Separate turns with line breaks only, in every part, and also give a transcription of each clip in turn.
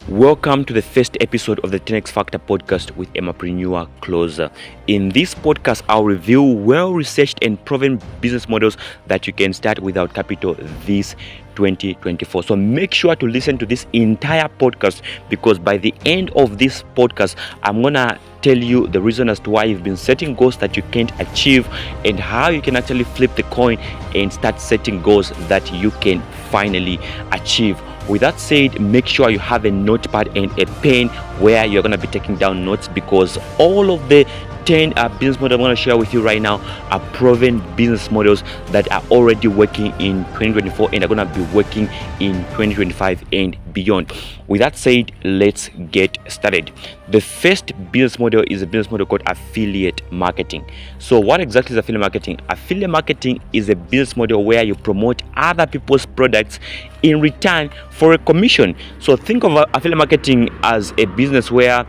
Welcome to the first episode of the 10X Factor podcast with Emapreneur Closer. In this podcast, I'll review well-researched and proven business models that you can start without capital this 2024. So make sure to listen to this entire podcast, because by the end of this podcast, I'm gonna tell you the reason as to why you've been setting goals that you can't achieve and how you can actually flip the coin and start setting goals that you can finally achieve. With that said, make sure you have a notepad and a pen where you're going to be taking down notes, because all of the 10 business models I'm going to share with you right now are proven business models that are already working in 2024 and are going to be working in 2025 and beyond. With that said, let's get started. The first business model is a business model called affiliate marketing. So what exactly is affiliate marketing? Affiliate marketing is a business model where you promote other people's products in return for a commission. So think of affiliate marketing as a business where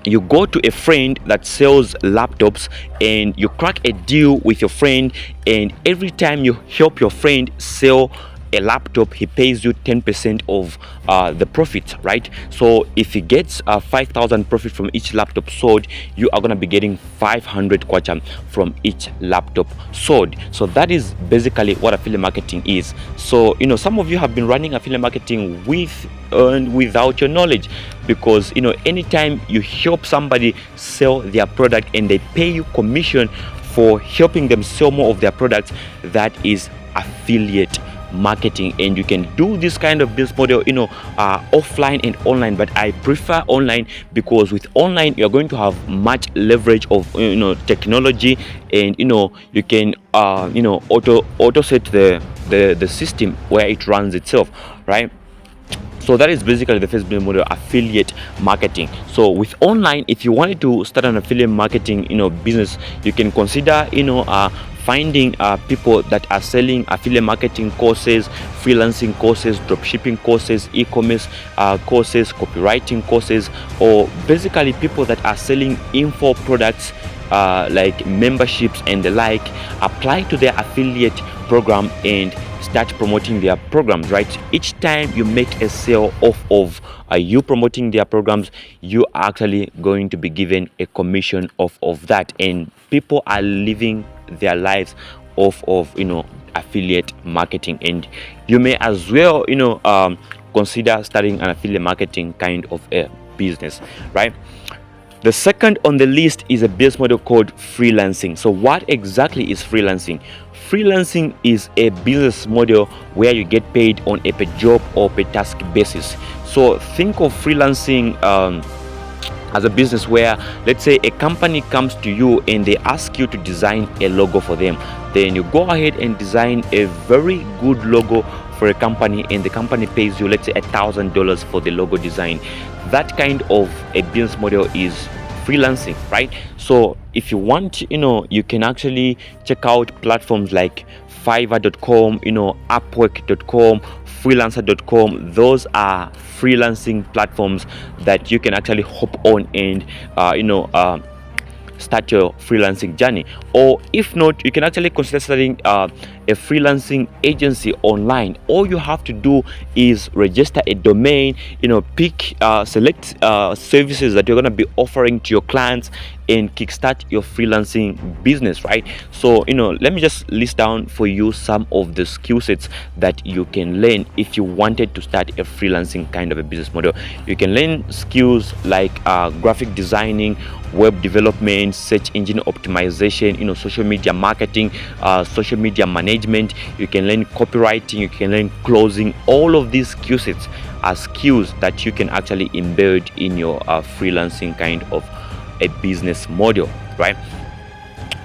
you go to a friend that sells laptops and you crack a deal with your friend, and every time you help your friend sell a laptop, he pays you 10% of the profit, right? So if he gets 5,000 profit from each laptop sold, you are going to be getting 500 kwacha from each laptop sold. So that is basically what affiliate marketing is. So some of you have been running affiliate marketing with and without your knowledge, because anytime you help somebody sell their product and they pay you commission for helping them sell more of their products, that is affiliate marketing. And you can do this kind of business model offline and online, but I prefer online, because with online you're going to have much leverage of technology, and you can auto set the system where it runs itself, right? So that is basically the first business model, affiliate marketing. So with online, if you wanted to start an affiliate marketing business, you can consider finding people that are selling affiliate marketing courses, freelancing courses, dropshipping courses, e-commerce courses, copywriting courses, or basically people that are selling info products like memberships and the like. Apply to their affiliate program and start promoting their programs, right? Each time you make a sale off of you promoting their programs, you are actually going to be given a commission off of that, and people are living their lives off of affiliate marketing. And you may as well consider starting an affiliate marketing kind of a business, right? The second on the list is a business model called freelancing. So what exactly is freelancing? Freelancing is a business model where you get paid on a per job or per task basis. So think of freelancing as a business where, let's say, a company comes to you and they ask you to design a logo for them. Then you go ahead and design a very good logo for a company, and the company pays you, let's say, $1,000 for the logo design. That kind of a business model is freelancing, right? So if you want, you can actually check out platforms like Fiverr.com, Upwork.com, freelancer.com. Those are freelancing platforms that you can actually hop on and start your freelancing journey. Or if not, you can actually consider starting a freelancing agency online. All you have to do is register a domain, pick select services that you're going to be offering to your clients, and kickstart your freelancing business, right? So let me just list down for you some of the skill sets that you can learn if you wanted to start a freelancing kind of a business model. You can learn skills like graphic designing, web development, search engine optimization, social media marketing, social media management. You can learn copywriting, you can learn closing. All of these skill sets are skills that you can actually embed in your freelancing kind of a business model, right?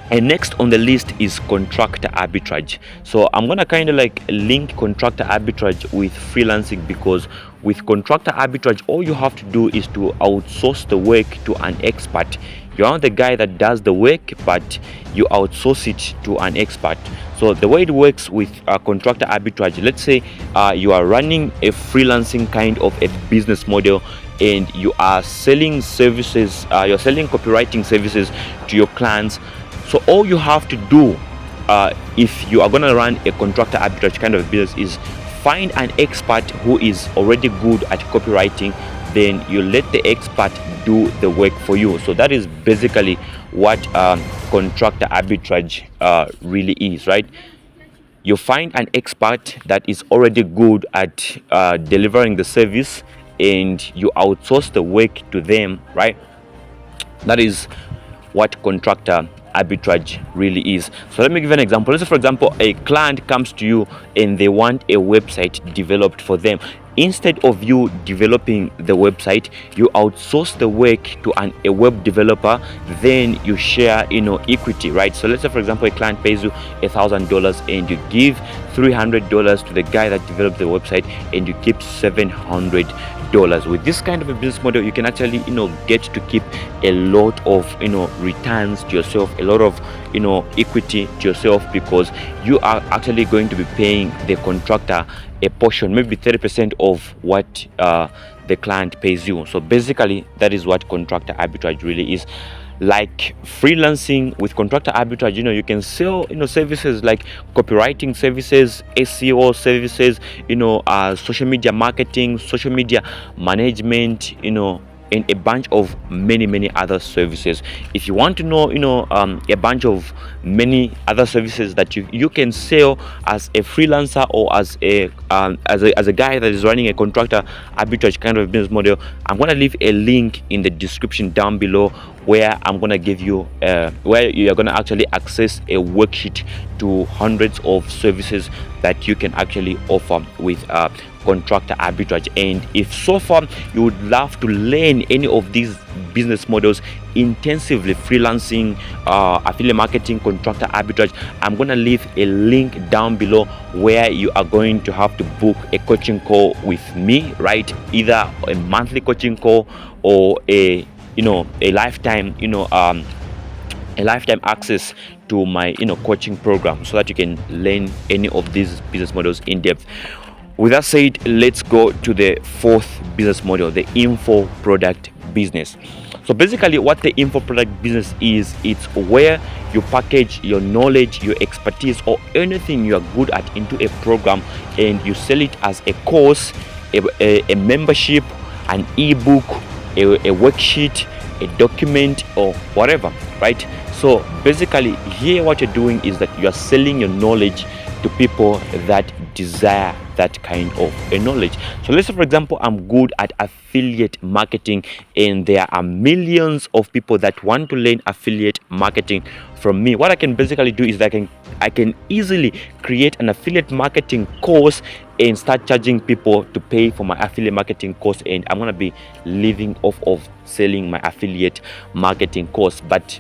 And next on the list is contractor arbitrage. So I'm gonna kind of like link contractor arbitrage with freelancing, because with contractor arbitrage, all you have to do is to outsource the work to an expert. You're not the guy that does the work, but you outsource it to an expert. So the way it works with contractor arbitrage, let's say you are running a freelancing kind of a business model, and you are selling services, you're selling copywriting services to your clients. So all you have to do if you are going to run a contractor arbitrage kind of business is find an expert who is already good at copywriting, then you let the expert do the work for you. So that is basically what contractor arbitrage really is, right? You find an expert that is already good at delivering the service, and you outsource the work to them, right? That is what contractor arbitrage really is. So let me give an example. Let's say, for example, a client comes to you and they want a website developed for them. Instead of you developing the website, you outsource the work to a web developer. Then you share, equity, right? So let's say, for example, a client pays you $1,000 and you give $300 to the guy that developed the website, and you keep $700. With this kind of a business model, you can actually get to keep a lot of returns to yourself, a lot of equity to yourself, because you are actually going to be paying the contractor a portion, maybe 30% of what the client pays you. So basically, that is what contractor arbitrage really is. Like freelancing with contractor arbitrage, you can sell services like copywriting services, SEO services, social media marketing, social media management, and a bunch of many other services. If you want to know a bunch of many other services that you can sell as a freelancer, or as a guy that is running a contractor arbitrage kind of business model, I'm going to leave a link in the description down below, where I'm going to give you where you are going to actually access a worksheet to hundreds of services that you can actually offer with contractor arbitrage. And if so far you would love to learn any of these business models intensively, freelancing, affiliate marketing, contractor arbitrage, I'm going to leave a link down below where you are going to have to book a coaching call with me, right? Either a monthly coaching call or a lifetime a lifetime access to my coaching program, so that you can learn any of these business models in depth. With that said, let's go to the fourth business model, the info product business. So basically, what the info product business is, it's where you package your knowledge, your expertise, or anything you are good at into a program, and you sell it as a course, a membership, an ebook, a worksheet, a document, or whatever, right? So basically, here what you're doing is that you are selling your knowledge to people that desire that kind of a knowledge. So let's say, for example, I'm good at affiliate marketing, and there are millions of people that want to learn affiliate marketing from me. What I can basically do is that I can easily create an affiliate marketing course and start charging people to pay for my affiliate marketing course, and I'm going to be living off of selling my affiliate marketing course. But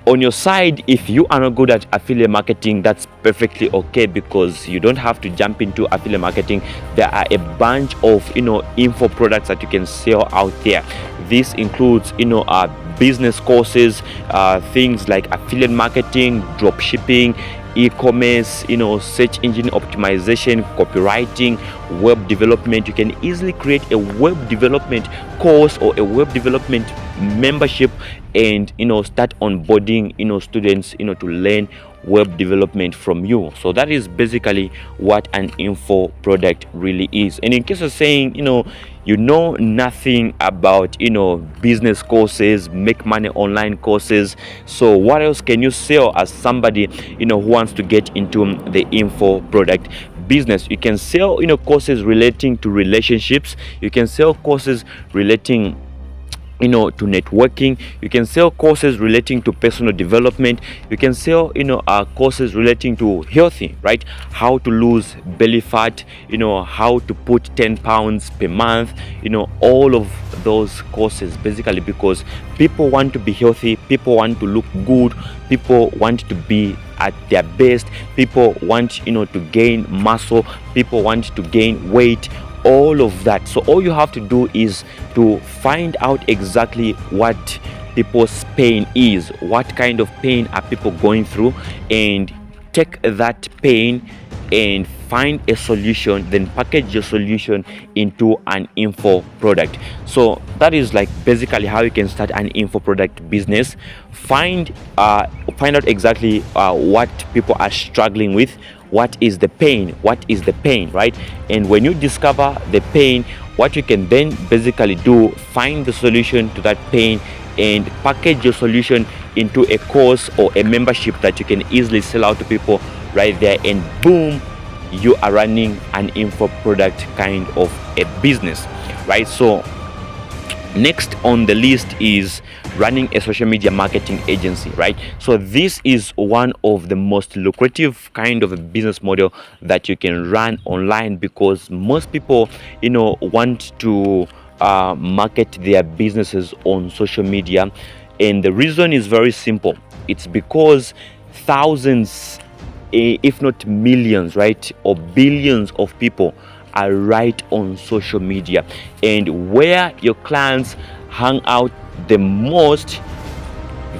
on your side, if you are not good at affiliate marketing, that's perfectly okay, because you don't have to jump into affiliate marketing. There are a bunch of info products that you can sell out there. This includes business courses, things like affiliate marketing, drop shipping, e-commerce, search engine optimization, copywriting, web development. You can easily create a web development course or a web development membership, and start onboarding students to learn web development from you. So that is basically what an info product really is. And in case of saying you know nothing about business courses, make money online courses, so what else can you sell as somebody who wants to get into the info product business? You can sell courses relating to relationships. You can sell courses relating to networking. You can sell courses relating to personal development. You can sell courses relating to healthy, right? How to lose belly fat, how to put 10 pounds per month, all of those courses, basically, because people want to be healthy, people want to look good, people want to be at their best, people want to gain muscle, people want to gain weight, all of that. So all you have to do is to find out exactly what people's pain is, what kind of pain are people going through, and take that pain and find a solution, then package your solution into an info product. So that is like basically how you can start an info product business. Find out exactly what people are struggling with, what is the pain, right? And when you discover the pain, what you can then basically do, find the solution to that pain and package your solution into a course or a membership that you can easily sell out to people right there, and boom, you are running an info product kind of a business, right? So next on the list is running a social media marketing agency, right? So this is one of the most lucrative kind of a business model that you can run online, because most people want to market their businesses on social media, and the reason is very simple. It's because thousands, if not millions, right, or billions of people are right on social media, and where your clients hang out the most,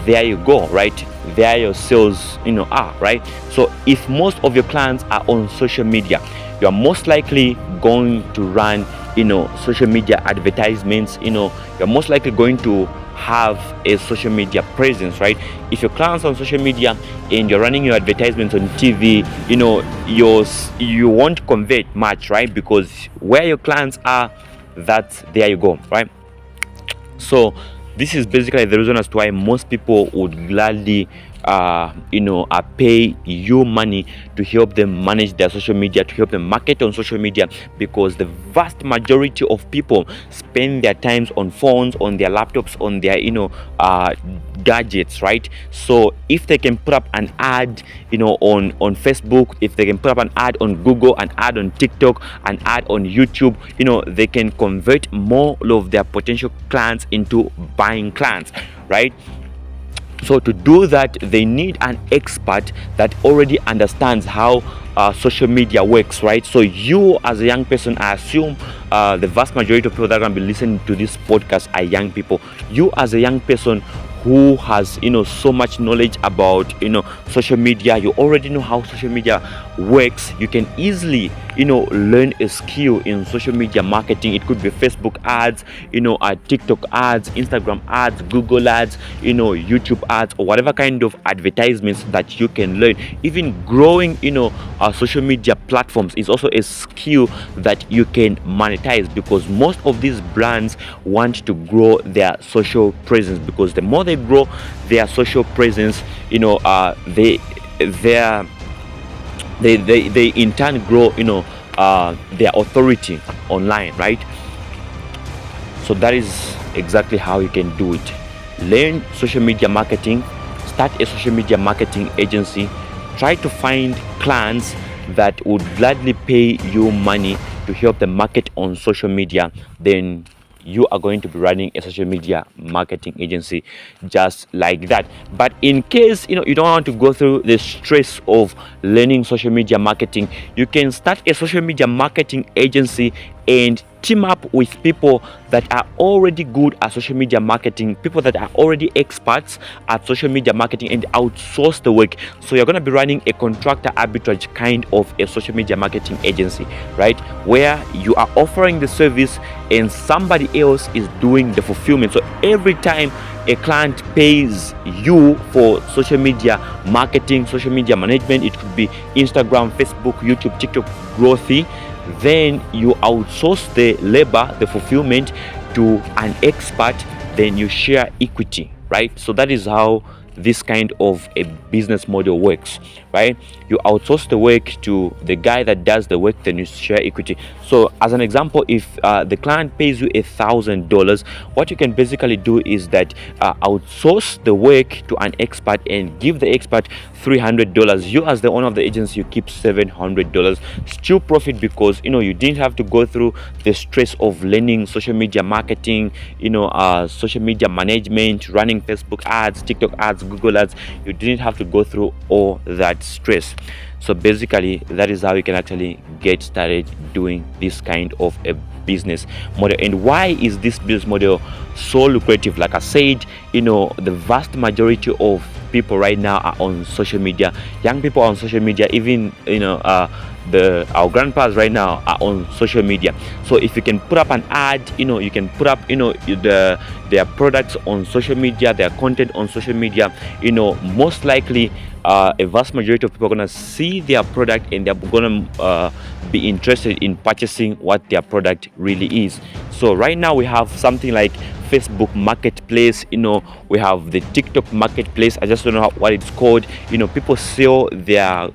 there you go, right? There your sales are, right? So if most of your clients are on social media, you are most likely going to run social media advertisements. You're most likely going to have a social media presence, right? If your clients on social media and you're running your advertisements on TV, you won't convert much, right? Because where your clients are, there you go, right? So this is basically the reason as to why most people would gladly pay you money to help them manage their social media, to help them market on social media, because the vast majority of people spend their times on phones, on their laptops, on their gadgets, right? So if they can put up an ad on Facebook, if they can put up an ad on Google, an ad on TikTok, an ad on YouTube, they can convert more of their potential clients into buying clients, right? So to do that, they need an expert that already understands how social media works, right? So you as a young person, I assume the vast majority of people that are going to be listening to this podcast are young people. You as a young person who has so much knowledge about social media, you already know how social media works. You can easily learn a skill in social media marketing. It could be Facebook ads, TikTok ads, Instagram ads, Google ads, YouTube ads, or whatever kind of advertisements that you can learn. Even growing social media platforms is also a skill that you can monetize, because most of these brands want to grow their social presence, because the more they grow their social presence, they in turn grow their authority online, right? So that is exactly how you can do it. Learn social media marketing, start a social media marketing agency, try to find clients that would gladly pay you money to help them market on social media. Then you are going to be running a social media marketing agency just like that. But in case you don't want to go through the stress of learning social media marketing, you can start a social media marketing agency and team up with people that are already good at social media marketing, people that are already experts at social media marketing, and outsource the work. So you're going to be running a contractor arbitrage kind of a social media marketing agency, right? Where you are offering the service and somebody else is doing the fulfillment. So every time a client pays you for social media marketing, social media management, it could be Instagram, Facebook, YouTube, TikTok, growthy, then you outsource the labor, the fulfillment, to an expert, then you share equity, right? So that is how this kind of a business model works, right? You outsource the work to the guy that does the work, then you share equity. So as an example, if the client pays you $1,000, what you can basically do is that outsource the work to an expert and give the expert $300. You as the owner of the agency, you keep $700. Still profit, because you didn't have to go through the stress of learning social media marketing, social media management, running Facebook ads, TikTok ads, Google ads. You didn't have to go through all that stress. So basically, that is how you can actually get started doing this kind of a business model. And why is this business model so lucrative? Like I said, the vast majority of people right now are on social media. Young people are on social media. Even our grandpas right now are on social media. So if you can put up an ad, you can put up their products on social media, their content on social media, most likely a vast majority of people are gonna see their product, and they're gonna be interested in purchasing what their product really is. So right now we have something like Facebook Marketplace, we have the TikTok Marketplace. I just don't know what it's called. People sell their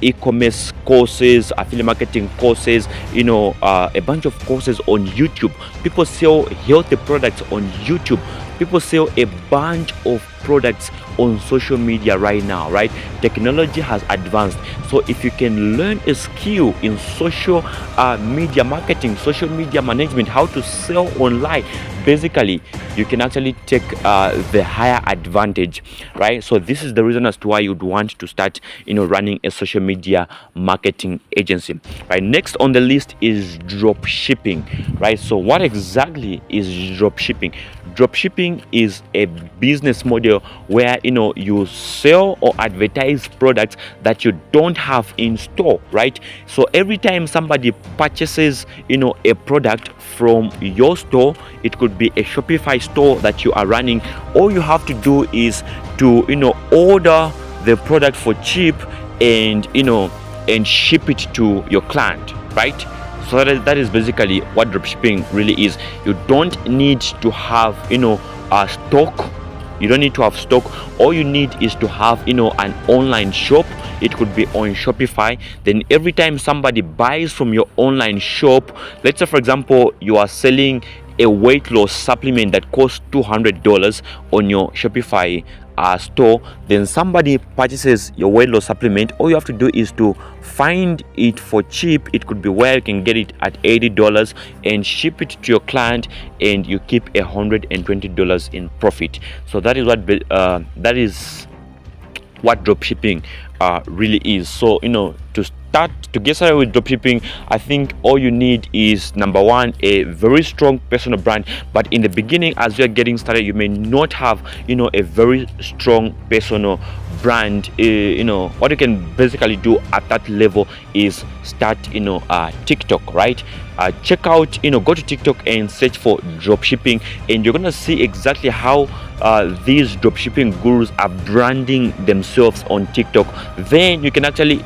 e-commerce courses, affiliate marketing courses, a bunch of courses on YouTube. People sell healthy products on YouTube. People sell a bunch of products on social media right now, right? Technology has advanced. So if you can learn a skill in social media marketing, social media management, how to sell online, basically you can actually take the higher advantage, right? So this is the reason as to why you'd want to start running a social media marketing agency, right? Next on the list is drop shipping, right? So what exactly is drop shipping? Drop shipping is a business model where you sell or advertise products that you don't have in store, right? So every time somebody purchases a product from your store, it could be a Shopify store that you are running, all you have to do is to order the product for cheap and ship it to your client, right? So that is basically what dropshipping really is. You don't need to have a stock. You don't need to have stock. All you need is to have an online shop. It could be on Shopify. Then every time somebody buys from your online shop, let's say for example you are selling a weight loss supplement that costs $200 on your Shopify store, then somebody purchases your weight loss supplement. All you have to do is to find it for cheap. It could be where you can get it at $80 and ship it to your client, and you keep $120 in profit. So that is what dropshipping really is. So to get started with dropshipping, I think all you need is, number one, a very strong personal brand. But in the beginning, as you're getting started, you may not have a very strong personal brand. What you can basically do at that level is start TikTok, right? Check out, go to TikTok and search for dropshipping, and you're gonna see exactly how these dropshipping gurus are branding themselves on TikTok. Then you can actually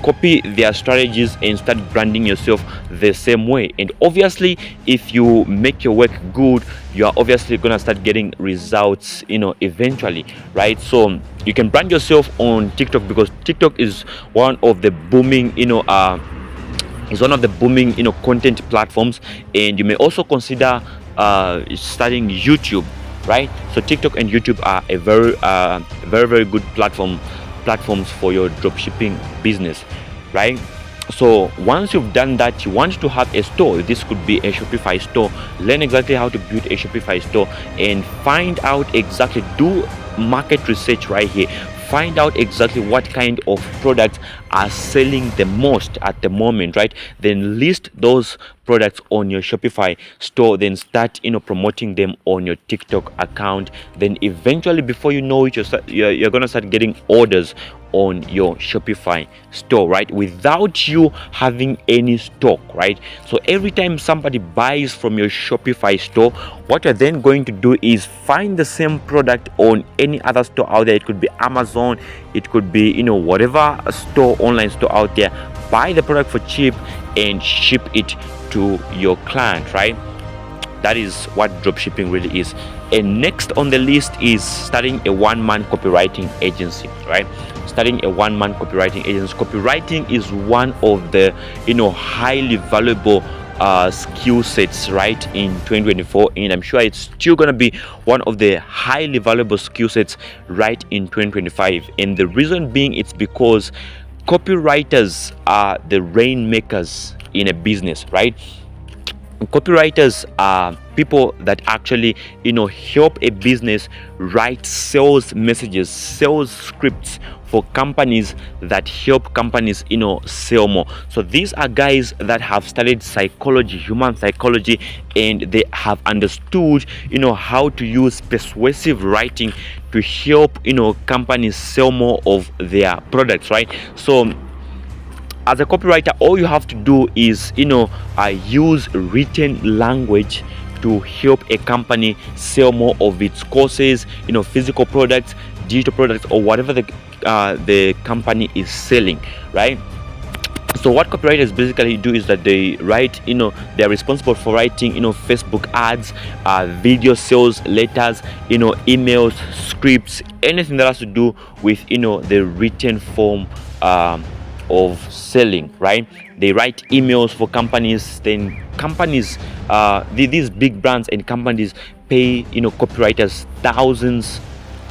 copy their strategies and start branding yourself the same way. And obviously, if you make your work good, you are obviously gonna start getting results eventually, right? So you can brand yourself on TikTok, because TikTok is one of the booming content platforms. And you may also consider starting YouTube, right? So TikTok and YouTube are a very good platforms for your dropshipping business, right? So once you've done that, you want to have a store. This could be a Shopify store. Learn exactly how to build a Shopify store and find out exactly, do market research right here. Find out exactly what kind of products are selling the most at the moment, right? Then list those products on your Shopify store. Then start promoting them on your TikTok account. Then eventually, before you know it, you're gonna start getting orders on your Shopify store, right? Without you having any stock, right? So every time somebody buys from your Shopify store, what you're then going to do is find the same product on any other store out there. It could be Amazon, it could be whatever store, online store out there. Buy the product for cheap and ship it to your client, right? That is what dropshipping really is. And next on the list is starting a one-man copywriting agency, right? Starting a one-man copywriting agency. Copywriting is one of the highly valuable skill sets, right, in 2024, and I'm sure it's still gonna be one of the highly valuable skill sets right in 2025. And the reason being, it's because copywriters are the rainmakers in a business, right? Copywriters are people that actually help a business write sales messages, sales scripts for companies that help companies sell more. So these are guys that have studied psychology, human psychology, and they have understood how to use persuasive writing to help companies sell more of their products, right? So as a copywriter, all you have to do is use written language to help a company sell more of its courses, physical products, digital products, or whatever the company is selling, right? So what copywriters basically do is that they write, they're responsible for writing, Facebook ads, video sales letters, emails, scripts, anything that has to do with, the written form of selling, right? They write emails for companies. Then companies, these big brands and companies pay, copywriters thousands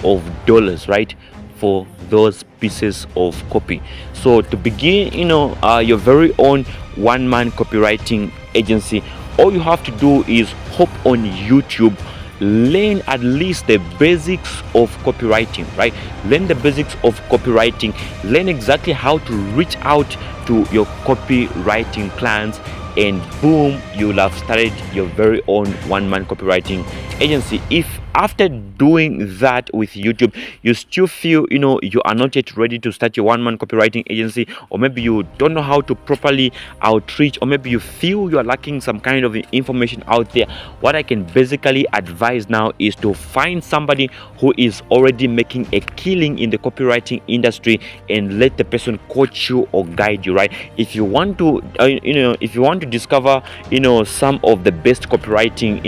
of dollars, right, for those pieces of copy. So to begin, your very own one-man copywriting agency, all you have to do is hop on YouTube, learn at least the basics of copywriting, right? Learn the basics of copywriting, learn exactly how to reach out to your copywriting clients, and boom, you'll have started your very own one-man copywriting agency. If after doing that with YouTube, you still feel you are not yet ready to start your one-man copywriting agency, or maybe you don't know how to properly outreach, or maybe you feel you are lacking some kind of information out there, what I can basically advise now is to find somebody who is already making a killing in the copywriting industry and let the person coach you or guide you, right? If you want to if you want to discover some of the best copywriting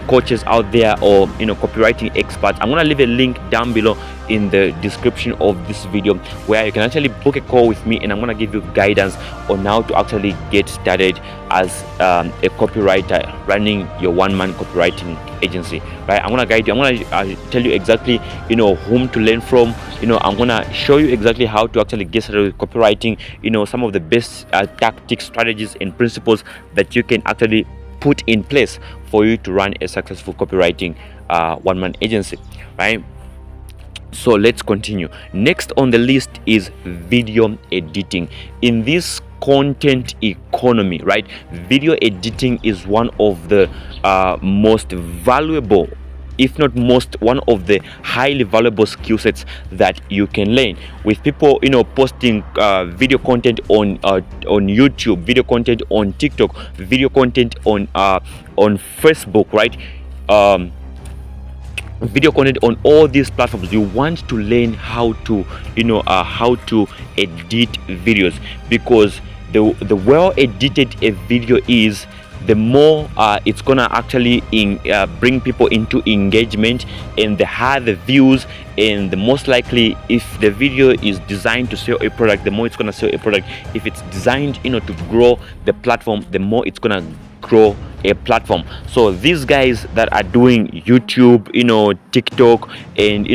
coaches out there, or copywriting experts, I'm gonna leave a link down below in the description of this video where you can actually book a call with me, and I'm gonna give you guidance on how to actually get started as a copywriter running your one-man copywriting agency, right? I'm gonna guide you. I'm gonna tell you exactly whom to learn from. I'm gonna show you exactly how to actually get started with copywriting, some of the best tactics, strategies, and principles that you can actually put in place for you to run a successful copywriting one-man agency, right? So let's continue. Next on the list is video editing. In this content economy, right, video editing is one of the most valuable, if not one of the highly valuable skill sets that you can learn. With people posting video content on YouTube, video content on TikTok, video content on Facebook, right? Video content on all these platforms, you want to learn how to edit videos, because the well edited a video is, the more it's gonna actually bring people into engagement, and the higher the views, and the most likely, if the video is designed to sell a product, the more it's gonna sell a product. If it's designed to grow the platform, the more it's gonna grow a platform. So these guys that are doing YouTube, TikTok, and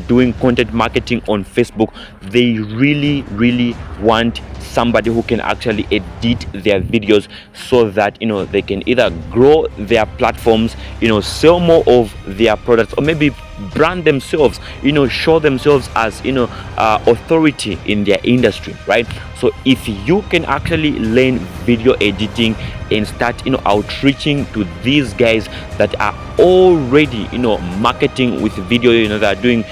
doing content marketing on Facebook, they really want somebody who can actually edit their videos, so that they can either grow their platforms, sell more of their products, or maybe brand themselves, show themselves as authority in their industry, right? So if you can actually learn video editing and start outreaching to these guys that are already marketing with video, that are doing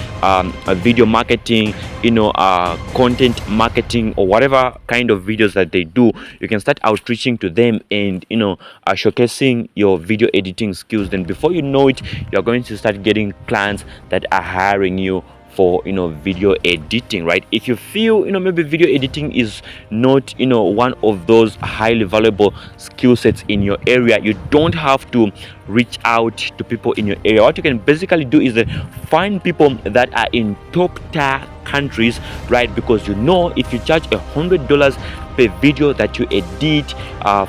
video marketing, content marketing, or whatever kind of videos that they do, you can start outreaching to them and showcasing your video editing skills. Then before you know it, you're going to start getting clients that are hiring you for video editing, right? If you feel maybe video editing is not one of those highly valuable skill sets in your area, you don't have to reach out to people in your area. What you can basically do is find people that are in top tier countries, right? Because if you charge $100 per video that you edit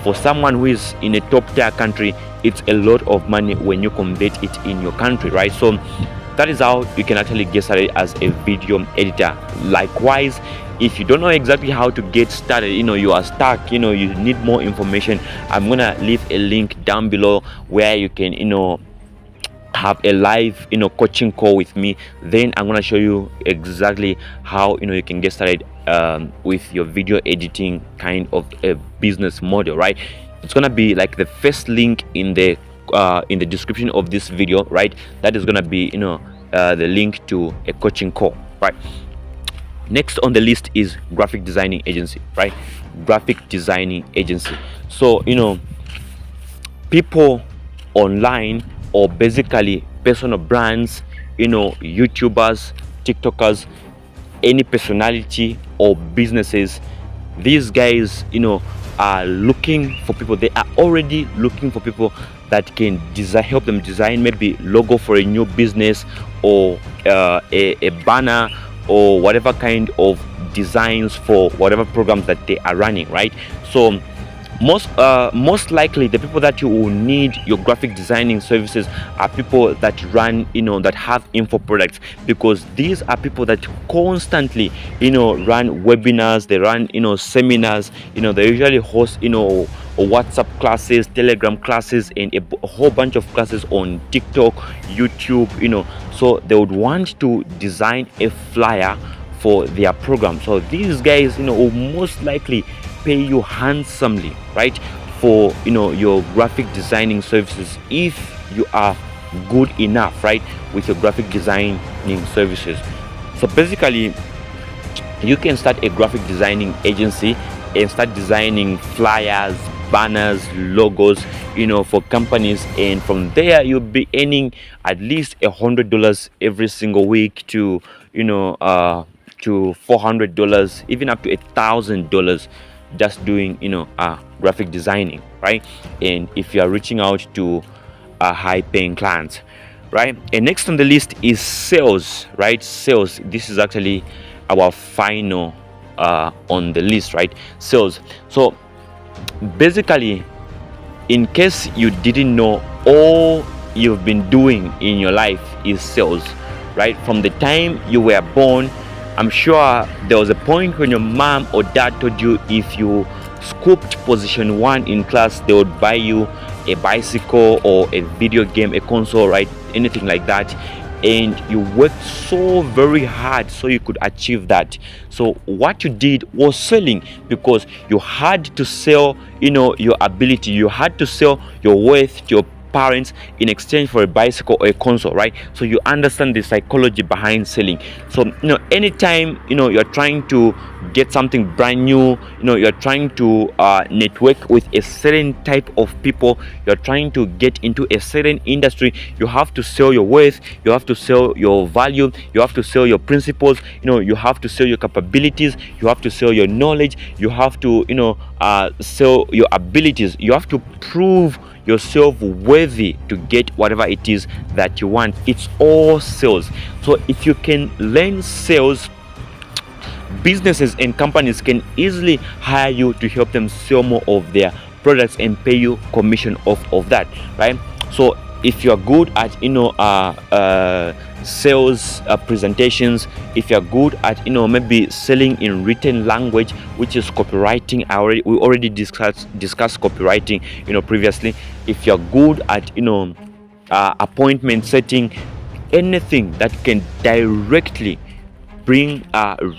for someone who is in a top tier country, it's a lot of money when you convert it in your country, right? So that is how you can actually get started as a video editor. Likewise, if you don't know exactly how to get started, you are stuck, you need more information, I'm gonna leave a link down below where you can have a live coaching call with me. Then I'm gonna show you exactly how you can get started with your video editing kind of a business model, right? It's gonna be like the first link in the description of this video, right? That is gonna be the link to a coaching call, right? Next on the list is graphic designing agency, right? Graphic designing agency. So people online, or basically personal brands, YouTubers, TikTokers, any personality or businesses, these guys are looking for people. They are already looking for people that can design, help them design maybe logo for a new business, or a banner, or whatever kind of designs for whatever programs that they are running, right? So most likely the people that you will need your graphic designing services are people that run, that have info products, because these are people that constantly run webinars, they run seminars, they usually host WhatsApp classes, Telegram classes, and a whole bunch of classes on TikTok, YouTube, so they would want to design a flyer for their program. So these guys will most likely pay you handsomely, right, for your graphic designing services, if you are good enough, right, with your graphic designing services. So basically you can start a graphic designing agency and start designing flyers, banners, logos, for companies, and from there you'll be earning at least $100 every single week to to $400, even up to $1,000, just doing graphic designing, right? And if you are reaching out to high paying clients, right? And next on the list is sales, right? Sales, this is actually our final on the list, right? Sales. So basically, in case you didn't know, all you've been doing in your life is sales, right? From the time you were born, I'm sure there was a point when your mom or dad told you if you scooped position 1 in class, they would buy you a bicycle or a video game, a console, right? Anything like that. And you worked so very hard so you could achieve that. So what you did was selling, because you had to sell your ability, you had to sell your worth to your parents in exchange for a bicycle or a console, right? So you understand the psychology behind selling. So anytime you're trying to get something brand new, you're trying to network with a certain type of people, you're trying to get into a certain industry, you have to sell your worth, you have to sell your value, you have to sell your principles, you have to sell your capabilities, you have to sell your knowledge, you have to sell your abilities, you have to prove yourself worthy to get whatever it is that you want. It's all sales. So if you can learn sales, businesses and companies can easily hire you to help them sell more of their products and pay you commission off of that, right? So if you're good at sales presentations, if you're good at maybe selling in written language, which is copywriting, we already discussed copywriting previously. If you're good at appointment setting, anything that can directly bring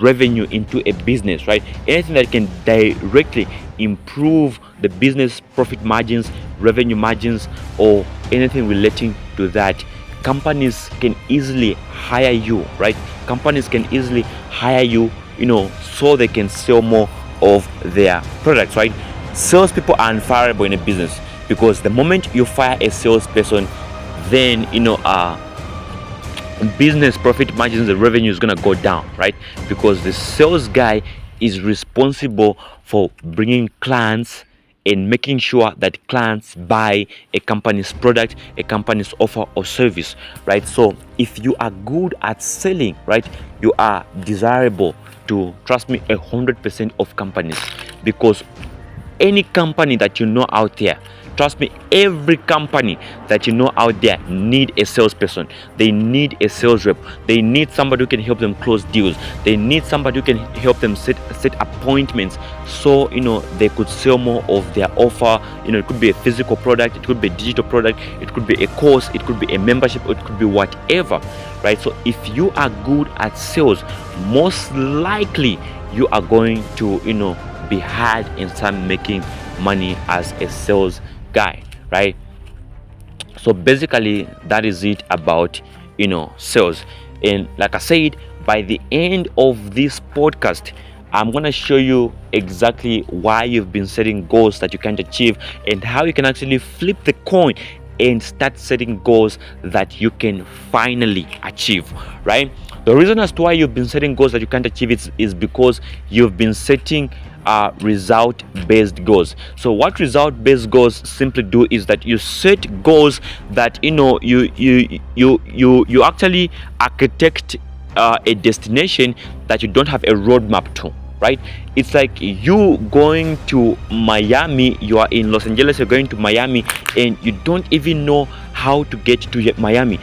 revenue into a business, right? Anything that can directly improve the business profit margins, revenue margins, or anything relating to that, companies can easily hire you, right? Companies can easily hire you, so they can sell more of their products, right? Salespeople are unfireable in a business, because the moment you fire a salesperson, then business profit margins, the revenue is going to go down, right? Because the sales guy is responsible for bringing clients and making sure that clients buy a company's product, a company's offer or service, right? So if you are good at selling, right, you are desirable to, trust me, 100% of companies, because any company that out there, trust me, every company that out there need a salesperson. They need a sales rep. They need somebody who can help them close deals. They need somebody who can help them set appointments, so they could sell more of their offer. It could be a physical product, it could be a digital product, it could be a course, it could be a membership, it could be whatever, right? So if you are good at sales, most likely you are going to be hard and start making money as a sales guy, right? So basically that is it about sales. And like I said, by the end of this podcast, I'm going to show you exactly why you've been setting goals that you can't achieve and how you can actually flip the coin and start setting goals that you can finally achieve, right? The reason as to why you've been setting goals that you can't achieve is because you've been setting result-based goals. So what result-based goals simply do is that you set goals that you actually architect a destination that you don't have a roadmap to, right? It's like you going to Miami. You are in Los Angeles, you're going to Miami, and you don't even know how to get to Miami.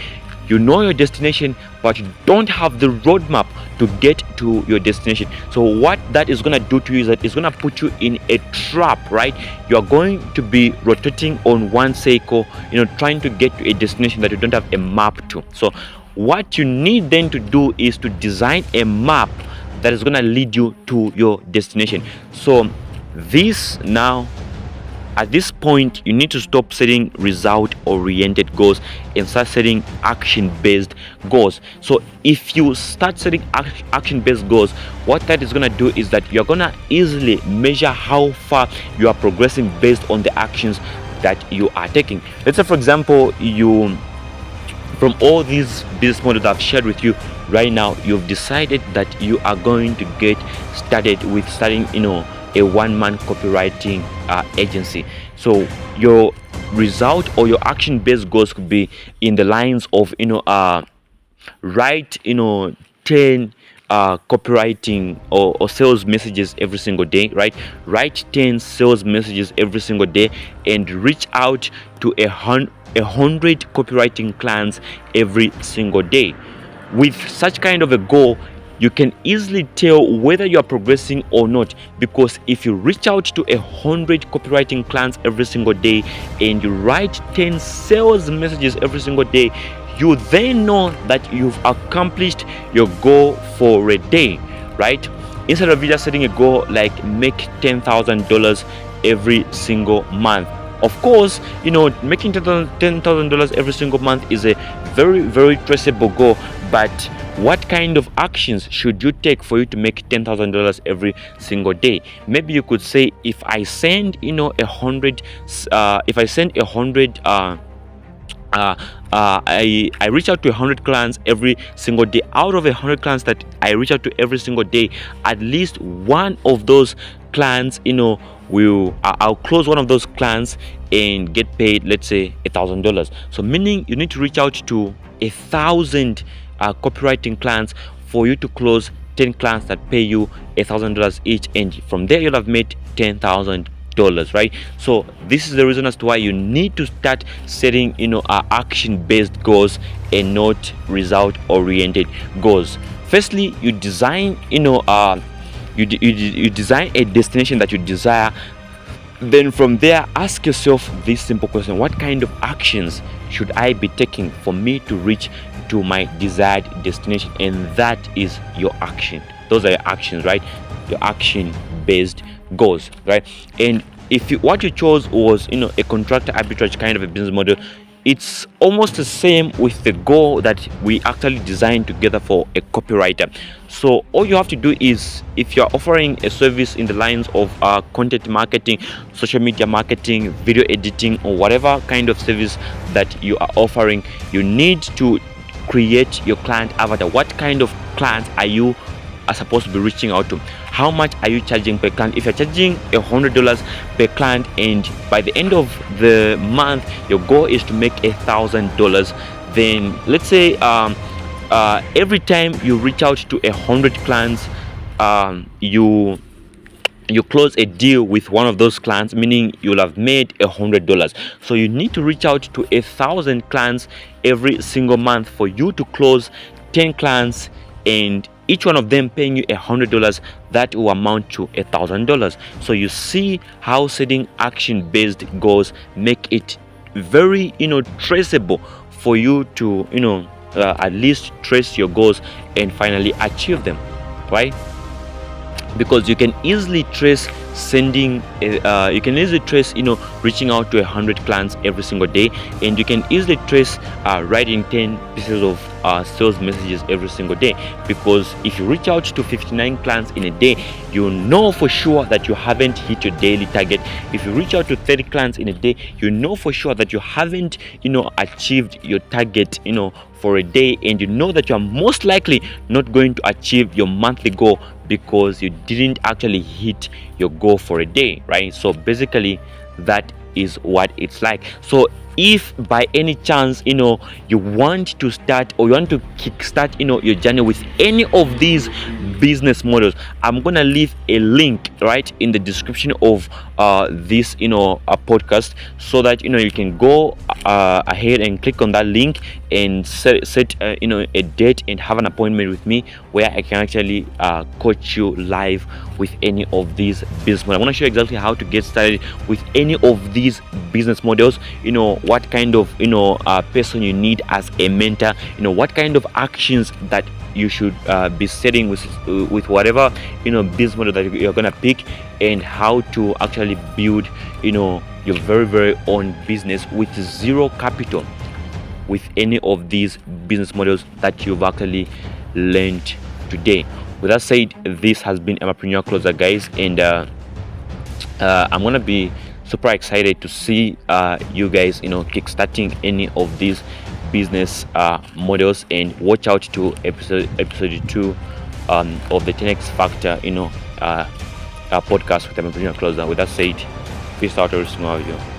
You know your destination, but you don't have the roadmap to get to your destination. So what that is going to do to you is that it's going to put you in a trap, right? You are going to be rotating on one cycle, trying to get to a destination that you don't have a map to. So what you need then to do is to design a map that is going to lead you to your destination. So at this point, you need to stop setting result-oriented goals and start setting action-based goals. So if you start setting action-based goals, what that is going to do is that you're going to easily measure how far you are progressing based on the actions that you are taking. Let's say, for example, from all these business models I've shared with you right now, you've decided that you are going to get started with starting, a one-man copywriting agency. So your result or your action-based goals could be in the lines of write 10 copywriting or sales messages every single day, right? Write 10 sales messages every single day and reach out to 100 copywriting clients every single day. With such kind of a goal, you can easily tell whether you are progressing or not, because if you reach out to 100 copywriting clients every single day and you write 10 sales messages every single day, you then know that you've accomplished your goal for a day, right? Instead of you just setting a goal like make $10,000 every single month. Of course, making $10,000 every single month is a very, very traceable goal, but what kind of actions should you take for you to make $10,000 every single day? Maybe you could say, if I send I reach out to 100 clients every single day. Out of 100 clients that I reach out to every single day, at least one of those clients, I'll close one of those clients and get paid, let's say, $1,000. So meaning you need to reach out to 1,000 copywriting clients for you to close 10 clients that pay you $1,000 each, and from there you'll have made $10,000, right? So this is the reason as to why you need to start setting action-based goals and not result-oriented goals. Firstly, you design you design a destination that you desire. Then from there, ask yourself this simple question: what kind of actions should I be taking for me to reach to my desired destination? And that is your action. Those are your actions, right? Your action-based goals, right? And if what you chose was a contractor arbitrage kind of a business model, it's almost the same with the goal that we actually designed together for a copywriter. So all you have to do is, if you're offering a service in the lines of content marketing, social media marketing, video editing, or whatever kind of service that you are offering, you need to create your client avatar. What kind of clients are you supposed to be reaching out to? How much are you charging per client? If you're charging $100 per client and by the end of the month your goal is to make $1,000, then let's say every time you reach out to 100 clients, you close a deal with one of those clients, meaning you'll have made $100. So you need to reach out to 1,000 clients every single month for you to close 10 clients, and each one of them paying you $100. That will amount to $1,000. So you see how setting action-based goals make it very traceable for you to at least trace your goals and finally achieve them, right? Because you can easily trace sending you can easily trace reaching out to 100 clients every single day, and you can easily trace writing 10 pieces of sales messages every single day. Because if you reach out to 59 clients in a day, you know for sure that you haven't hit your daily target. If you reach out to 30 clients in a day, you know for sure that you haven't achieved your target for a day, and you know that you are most likely not going to achieve your monthly goal because you didn't actually hit your goal for a day, right? So basically that is what it's like. So if by any chance you want to start, or you want to kickstart your journey with any of these business models, I'm gonna leave a link right in the description of this podcast, so that you can go ahead and click on that link and set a date and have an appointment with me, where I can actually coach you live with any of these business models. I want to show you exactly how to get started with any of these business models, what kind of person you need as a mentor, what kind of actions that you should be setting with whatever business model that you're gonna pick, and how to actually build your very, very own business with zero capital with any of these business models that you've actually learned today. With that said, this has been Emapreneur Closer, guys, and I'm gonna be super excited to see you guys kickstarting any of these business models. And watch out to episode 2 of the 10x Factor podcast with Emapreneur Closer. With that said, peace out, every single of you.